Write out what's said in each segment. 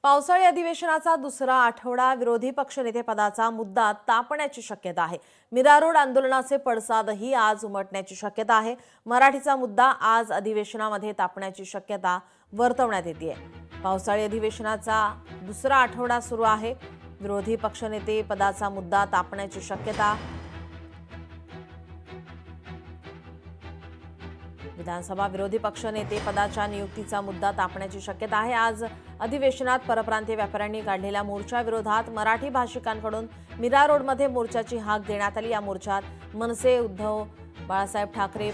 पावसाळी अधिवेशनाचा दुसरा आठवडा विरोधी पक्षनेतेपदाचा मुद्दा तापण्याची शक्यता आहे। मीरा रोड आंदोलनाचे पडसादही आज उमटण्याची शक्यता आहे। मराठीचा मुद्दा आज अधिवेशनामध्ये तापण्याची शक्यता वर्तवण्यात येते। पावसाळी अधिवेशनाचा दुसरा आठवडा सुरू आहे। विरोधी पक्षनेते पदाचा मुद्दा तापण्याची शक्यता। विधानसभा विरोधी पक्षनेते पदाच्या नियुक्तीचा मुद्दा तापण्याची शक्यता आहे। आज अधिवेशनात परप्रांतीय व्यापाऱ्यांनी काढलेल्या मोर्चा विरोधात मराठी भाषिकांकडून मीरा रोडमध्ये मोर्चाची हाक देण्यात आली। या मोर्चात मनसे, उद्धव बाळासाहेब ठाकरे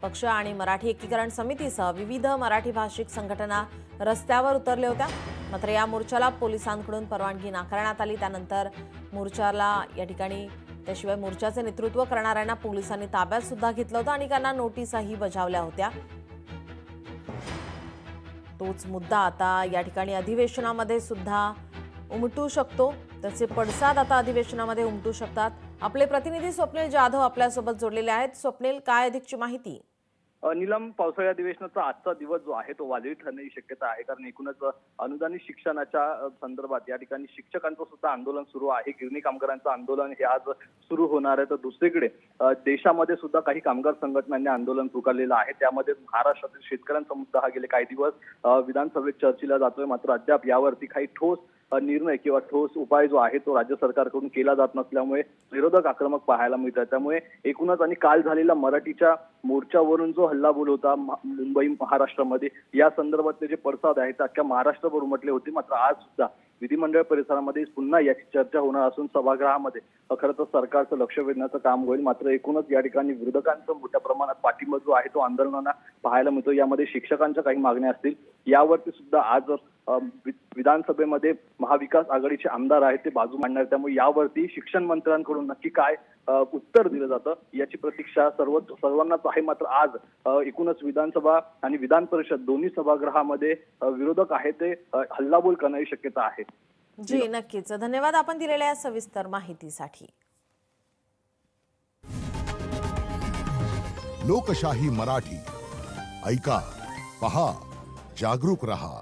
पक्ष आणि मराठी एकीकरण समितीसह विविध मराठी भाषिक संघटना रस्त्यावर उतरल्या होत्या। मात्र या मोर्चाला पोलिसांकडून परवानगी नाकारण्यात आली। त्यानंतर मोर्चाला या ठिकाणी त्याशिवाय मोर्चाचे नेतृत्व करणाऱ्यांना पोलिसांनी ताब्यात सुद्धा घेतलं होतं आणि त्यांना नोटीसही बजावल्या होत्या। तोच मुद्दा आता या ठिकाणी अधिवेशनामध्ये सुद्धा उमटू शकतो। त्याचे पडसाद आता अधिवेशनामध्ये उमटू शकतात। आपले प्रतिनिधी स्वप्नील जाधव आपल्यासोबत जोडलेले आहेत। स्वप्नील, काय अधिकची माहिती? नीलम, पावसाळी अधिवेशनाचा आजचा दिवस जो आहे तो वादळी ठरण्याची शक्यता आहे, कारण एकूणच अनुदानित शिक्षणाच्या संदर्भात या ठिकाणी शिक्षकांचं सुद्धा आंदोलन सुरू आहे। गिरणी कामगारांचं आंदोलन हे आज सुरू होणार आहे। तर दुसरीकडे देशामध्ये सुद्धा काही कामगार संघटनांनी आंदोलन पुकारलेलं आहे। त्यामध्ये महाराष्ट्रातील शेतकऱ्यांचा मुद्दा हा गेले काही दिवस विधानसभेत चर्चेला जातोय, मात्र अद्याप यावरती काही ठोस निर्णय किंवा ठोस उपाय जो आहे तो राज्य सरकारकडून केला जात नसल्यामुळे विरोधक आक्रमक पाहायला मिळतात। त्यामुळे एकूणच आणि काल झालेला मराठीच्या मोर्चावरून जो हल्लाबोल होता मुंबई महाराष्ट्रामध्ये, या संदर्भातले जे पडसाद आहेत अख्ख्या महाराष्ट्रभर उमटले होते। मात्र आज सुद्धा विधिमंडळ परिसरामध्ये पुन्हा याची चर्चा होणार असून सभागृहामध्ये खरं तर सरकारचं लक्ष वेधण्याचं काम होईल। मात्र एकूणच या ठिकाणी विरोधकांचा मोठ्या प्रमाणात पाठिंबा जो आहे तो आंदोलनांना पाहायला मिळतो। यामध्ये शिक्षकांच्या काही मागण्या असतील, यावरती सुद्धा आज विधानसभेमध्ये महाविकास आघाडीचे आमदार आहेत ते बाजू मांडणार। त्यामुळे यावरती शिक्षण मंत्र्यांकडून नक्की काय उत्तर दिलं जातं याची प्रतीक्षा सर्वांनाच आहे। मात्र आज एकूणच विधानसभा आणि विधान परिषद दोन्ही सभागृहामध्ये विरोधक आहेत ते हल्लाबोल करण्याची शक्यता आहे। जी नक्कीच, धन्यवाद आपण दिलेल्या सविस्तर माहितीसाठी। लोकशाही मराठी ऐका, पहा, जागरूक रहा।